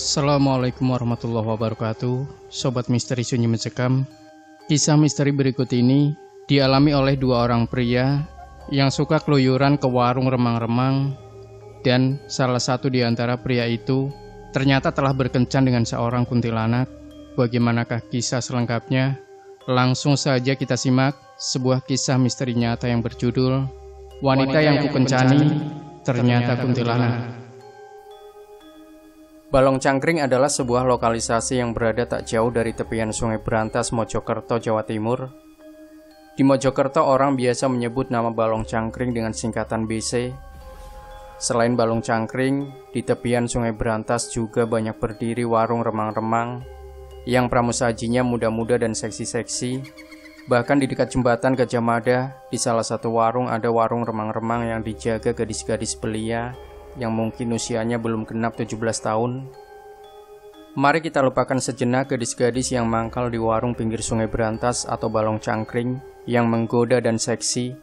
Assalamualaikum warahmatullahi wabarakatuh. Sobat Misteri Sunyi Mencekam. Kisah misteri berikut ini dialami oleh dua orang pria yang suka keluyuran ke warung remang-remang, dan salah satu di antara pria itu ternyata telah berkencan dengan seorang kuntilanak. Bagaimanakah kisah selengkapnya? Langsung saja kita simak sebuah kisah misteri nyata yang berjudul Wanita yang Kukencani Ternyata Kuntilanak. Balong Cangkring adalah sebuah lokalisasi yang berada tak jauh dari tepian Sungai Brantas, Mojokerto, Jawa Timur. Di Mojokerto, orang biasa menyebut nama Balong Cangkring dengan singkatan BC. Selain Balong Cangkring, di tepian Sungai Brantas juga banyak berdiri warung remang-remang yang pramusajinya muda-muda dan seksi-seksi. Bahkan di dekat jembatan Gajah Mada, di salah satu warung ada warung remang-remang yang dijaga gadis-gadis belia yang mungkin usianya belum genap 17 tahun. Mari kita lupakan sejenak gadis-gadis yang mangkal di warung pinggir Sungai Brantas atau Balong Cangkring yang menggoda dan seksi.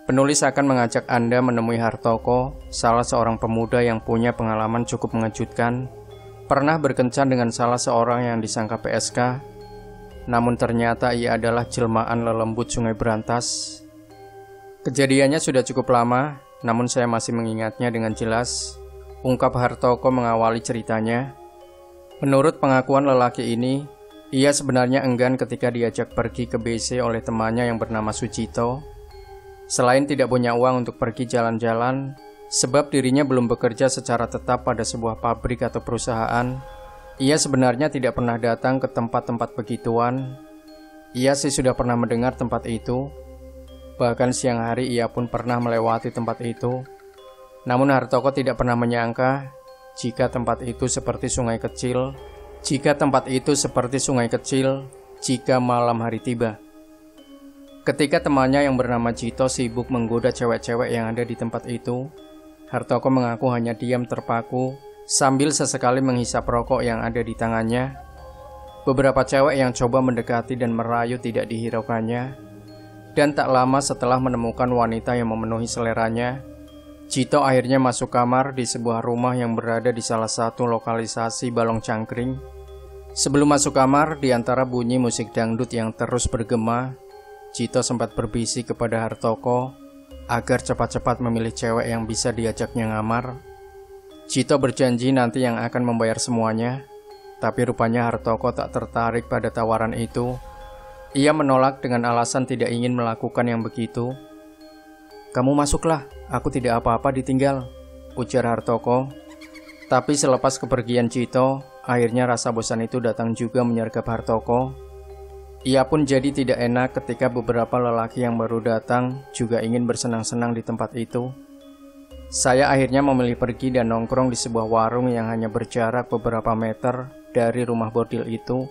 Penulis akan mengajak Anda menemui Hartoko, salah seorang pemuda yang punya pengalaman cukup mengejutkan. Pernah berkencan dengan salah seorang yang disangka PSK, namun ternyata ia adalah jelmaan lelembut Sungai Brantas. Kejadiannya sudah cukup lama, namun saya masih mengingatnya dengan jelas, ungkap Hartoko mengawali ceritanya. Menurut pengakuan lelaki ini, ia sebenarnya enggan ketika diajak pergi ke BC oleh temannya yang bernama Sucito. Selain tidak punya uang untuk pergi jalan-jalan, sebab dirinya belum bekerja secara tetap pada sebuah pabrik atau perusahaan, ia sebenarnya tidak pernah datang ke tempat-tempat begituan. Ia sih sudah pernah mendengar tempat itu. Bahkan siang hari ia pun pernah melewati tempat itu. Namun Hartoko tidak pernah menyangka jika tempat itu seperti sungai kecil, jika malam hari tiba. Ketika temannya yang bernama Cito sibuk menggoda cewek-cewek yang ada di tempat itu, Hartoko mengaku hanya diam terpaku sambil sesekali menghisap rokok yang ada di tangannya. Beberapa cewek yang coba mendekati dan merayu tidak dihiraukannya. Dan tak lama setelah menemukan wanita yang memenuhi seleranya, Cito akhirnya masuk kamar di sebuah rumah yang berada di salah satu lokalisasi Balong Cangkring. Sebelum masuk kamar, di antara bunyi musik dangdut yang terus bergema, Cito sempat berbisik kepada Hartoko agar cepat-cepat memilih cewek yang bisa diajaknya ngamar. Cito berjanji nanti yang akan membayar semuanya, tapi rupanya Hartoko tak tertarik pada tawaran itu. Ia menolak dengan alasan tidak ingin melakukan yang begitu. "Kamu masuklah, aku tidak apa-apa ditinggal," ujar Hartoko. Tapi selepas kepergian Cito, akhirnya rasa bosan itu datang juga menyergap Hartoko. Ia pun jadi tidak enak ketika beberapa lelaki yang baru datang juga ingin bersenang-senang di tempat itu. Saya akhirnya memilih pergi dan nongkrong di sebuah warung yang hanya berjarak beberapa meter dari rumah bordil itu.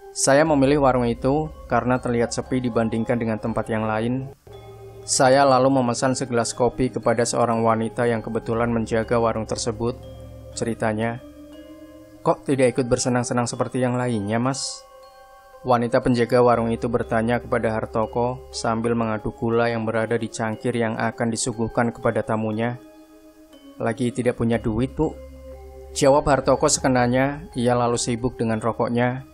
Saya memilih warung itu karena terlihat sepi dibandingkan dengan tempat yang lain. Saya lalu memesan segelas kopi kepada seorang wanita yang kebetulan menjaga warung tersebut. Ceritanya, "Kok tidak ikut bersenang-senang seperti yang lainnya, Mas?" Wanita penjaga warung itu bertanya kepada Hartoko sambil mengaduk gula yang berada di cangkir yang akan disuguhkan kepada tamunya. "Lagi tidak punya duit, Bu," jawab Hartoko sekenanya. Ia lalu sibuk dengan rokoknya.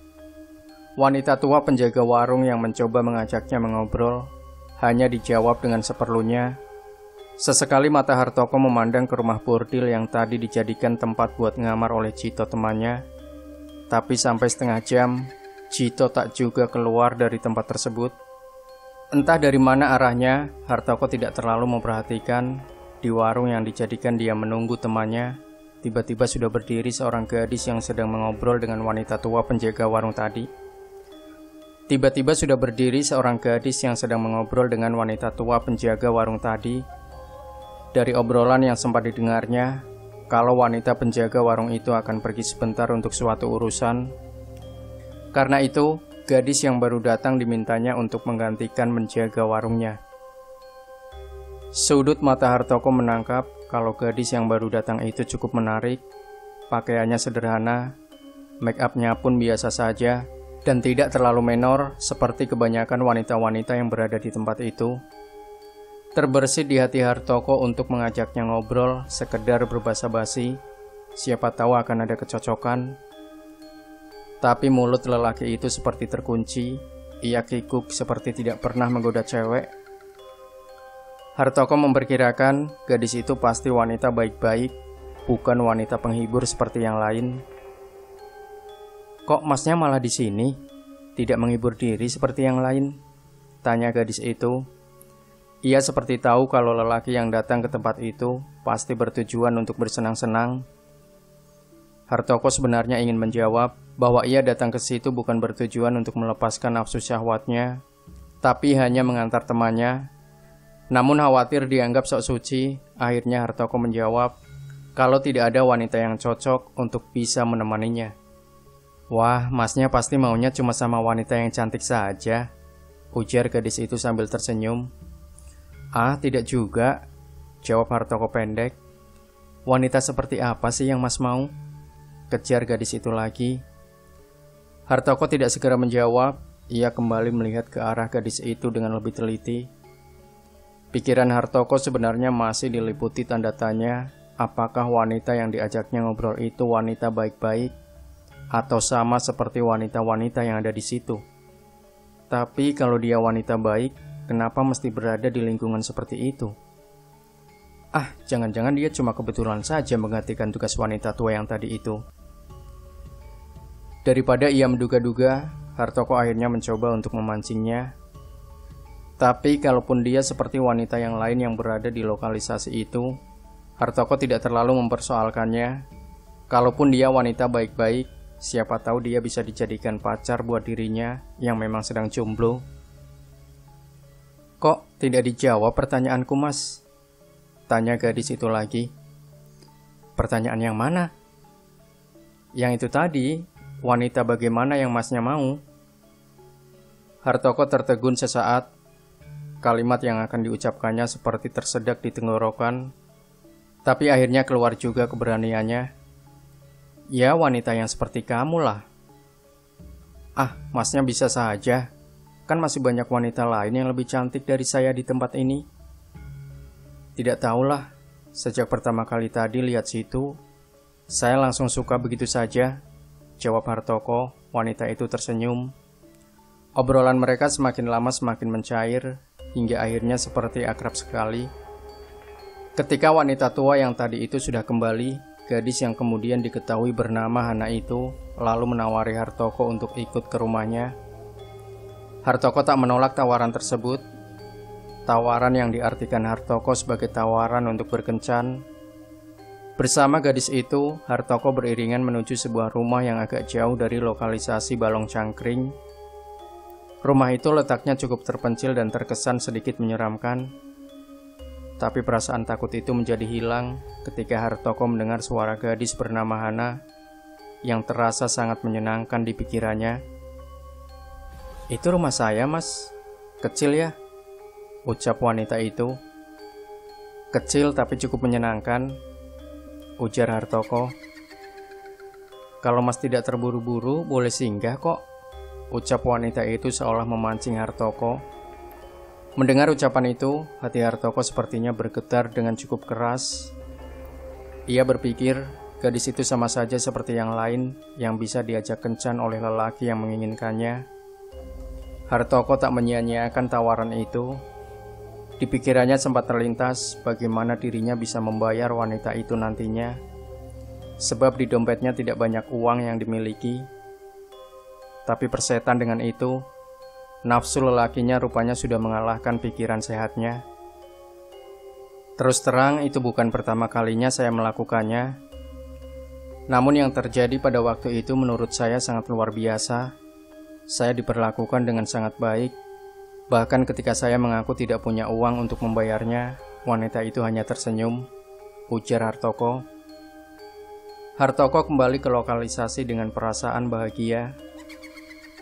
Wanita tua penjaga warung yang mencoba mengajaknya mengobrol hanya dijawab dengan seperlunya. Sesekali mata Hartoko memandang ke rumah bordil yang tadi dijadikan tempat buat ngamar oleh Cito temannya. Tapi sampai setengah jam, Cito tak juga keluar dari tempat tersebut. Entah dari mana arahnya, Hartoko tidak terlalu memperhatikan. Di warung yang dijadikan dia menunggu temannya, tiba-tiba sudah berdiri seorang gadis yang sedang mengobrol dengan wanita tua penjaga warung tadi. Dari obrolan yang sempat didengarnya, kalau wanita penjaga warung itu akan pergi sebentar untuk suatu urusan. Karena itu, gadis yang baru datang dimintanya untuk menggantikan menjaga warungnya. Sudut mata Hartoko menangkap kalau gadis yang baru datang itu cukup menarik. Pakaiannya sederhana, make up-nya pun biasa saja, dan tidak terlalu menor seperti kebanyakan wanita-wanita yang berada di tempat itu. Terbersit di hati Hartoko untuk mengajaknya ngobrol, sekedar berbasa-basi. siapa tahu akan ada kecocokan. Tapi mulut lelaki itu seperti terkunci. Ia kikuk seperti tidak pernah menggoda cewek. Hartoko memperkirakan gadis itu pasti wanita baik-baik, bukan wanita penghibur seperti yang lain. "Kok masnya malah di sini? Tidak menghibur diri seperti yang lain?" tanya gadis itu. Ia seperti tahu kalau lelaki yang datang ke tempat itu pasti bertujuan untuk bersenang-senang. Hartoko sebenarnya ingin menjawab bahwa ia datang ke situ bukan bertujuan untuk melepaskan nafsu syahwatnya, tapi hanya mengantar temannya. Namun khawatir dianggap sok suci, akhirnya Hartoko menjawab kalau tidak ada wanita yang cocok untuk bisa menemaninya. "Wah, masnya pasti maunya cuma sama wanita yang cantik saja," ujar gadis itu sambil tersenyum. "Ah, tidak juga," jawab Hartoko pendek. "Wanita seperti apa sih yang mas mau?" kejar gadis itu lagi. Hartoko tidak segera menjawab, ia kembali melihat ke arah gadis itu dengan lebih teliti. Pikiran Hartoko sebenarnya masih diliputi tanda tanya, apakah wanita yang diajaknya ngobrol itu wanita baik-baik, atau sama seperti wanita-wanita yang ada di situ. Tapi kalau dia wanita baik, kenapa mesti berada di lingkungan seperti itu? Ah, jangan-jangan dia cuma kebetulan saja menggantikan tugas wanita tua yang tadi itu. Daripada ia menduga-duga, Hartoko akhirnya mencoba untuk memancingnya. Tapi kalaupun dia seperti wanita yang lain yang berada di lokalisasi itu, Hartoko tidak terlalu mempersoalkannya. Kalaupun dia wanita baik-baik, siapa tahu dia bisa dijadikan pacar buat dirinya yang memang sedang jomblo. "Kok tidak dijawab pertanyaanku, Mas?" tanya gadis itu lagi. "Pertanyaan yang mana?" "Yang itu tadi, wanita bagaimana yang masnya mau?" Hartoko tertegun sesaat. Kalimat yang akan diucapkannya seperti tersedak di tenggorokan, tapi akhirnya keluar juga keberaniannya. "Ya, wanita yang seperti kamu lah." "Ah, masnya bisa saja. Kan masih banyak wanita lain yang lebih cantik dari saya di tempat ini." "Tidak tahulah, sejak pertama kali tadi lihat situ, saya langsung suka begitu saja," jawab Hartoko. Wanita itu tersenyum. Obrolan mereka semakin lama semakin mencair, hingga akhirnya seperti akrab sekali. Ketika wanita tua yang tadi itu sudah kembali, gadis yang kemudian diketahui bernama Hana itu lalu menawari Hartoko untuk ikut ke rumahnya. Hartoko tak menolak tawaran tersebut. Tawaran yang diartikan Hartoko sebagai tawaran untuk berkencan. Bersama gadis itu, Hartoko beriringan menuju sebuah rumah yang agak jauh dari lokalisasi Balong Cangkring. Rumah itu letaknya cukup terpencil dan terkesan sedikit menyeramkan. Tapi perasaan takut itu menjadi hilang ketika Hartoko mendengar suara gadis bernama Hana yang terasa sangat menyenangkan di pikirannya. "Itu rumah saya, Mas. Kecil ya?" ucap wanita itu. "Kecil tapi cukup menyenangkan," ujar Hartoko. "Kalau Mas tidak terburu-buru, boleh singgah kok," ucap wanita itu seolah memancing Hartoko. Mendengar ucapan itu, hati Hartoko sepertinya bergetar dengan cukup keras. Ia berpikir, gadis itu sama saja seperti yang lain yang bisa diajak kencan oleh lelaki yang menginginkannya. Hartoko tak menyia-nyiakan tawaran itu. Di pikirannya sempat terlintas bagaimana dirinya bisa membayar wanita itu nantinya, sebab di dompetnya tidak banyak uang yang dimiliki. Tapi persetan dengan itu, nafsu lelakinya rupanya sudah mengalahkan pikiran sehatnya. Terus terang, itu bukan pertama kalinya saya melakukannya. Namun yang terjadi pada waktu itu menurut saya sangat luar biasa. Saya diperlakukan dengan sangat baik. Bahkan ketika saya mengaku tidak punya uang untuk membayarnya, wanita itu hanya tersenyum, ujar Hartoko. Hartoko kembali ke lokalisasi dengan perasaan bahagia.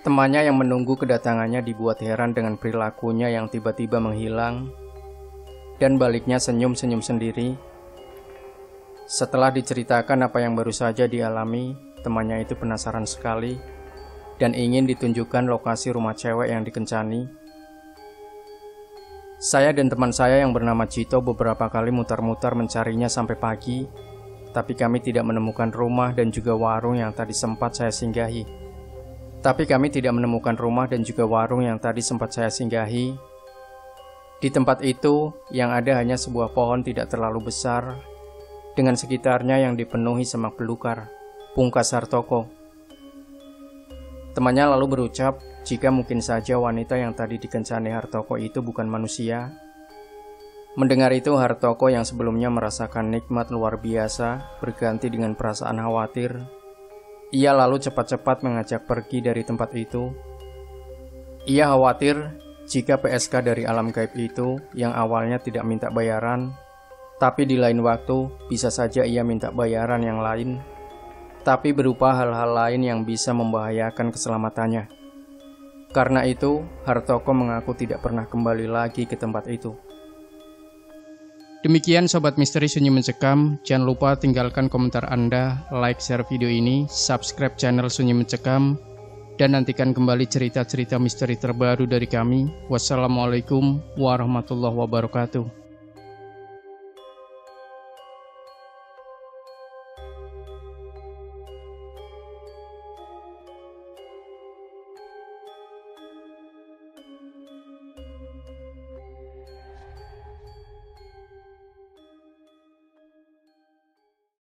Temannya yang menunggu kedatangannya dibuat heran dengan perilakunya yang tiba-tiba menghilang, dan baliknya senyum-senyum sendiri. Setelah diceritakan apa yang baru saja dialami, temannya itu penasaran sekali dan ingin ditunjukkan lokasi rumah cewek yang dikencani. Saya dan teman saya yang bernama Cito beberapa kali mutar-mutar mencarinya sampai pagi. tapi kami tidak menemukan rumah dan juga warung yang tadi sempat saya singgahi. Di tempat itu, yang ada hanya sebuah pohon tidak terlalu besar, dengan sekitarnya yang dipenuhi semak belukar, pungkas Hartoko. Temannya lalu berucap, jika mungkin saja wanita yang tadi dikencani Hartoko itu bukan manusia. Mendengar itu, Hartoko yang sebelumnya merasakan nikmat luar biasa, berganti dengan perasaan khawatir. Ia lalu cepat-cepat mengajak pergi dari tempat itu. Ia khawatir jika PSK dari alam gaib itu yang awalnya tidak minta bayaran, tapi di lain waktu bisa saja ia minta bayaran yang lain, tapi berupa hal-hal lain yang bisa membahayakan keselamatannya. Karena itu, Hartoko mengaku tidak pernah kembali lagi ke tempat itu. Demikian Sobat Misteri Sunyi Mencekam, jangan lupa tinggalkan komentar Anda, like, share video ini, subscribe channel Sunyi Mencekam, dan nantikan kembali cerita-cerita misteri terbaru dari kami. Wassalamualaikum warahmatullahi wabarakatuh.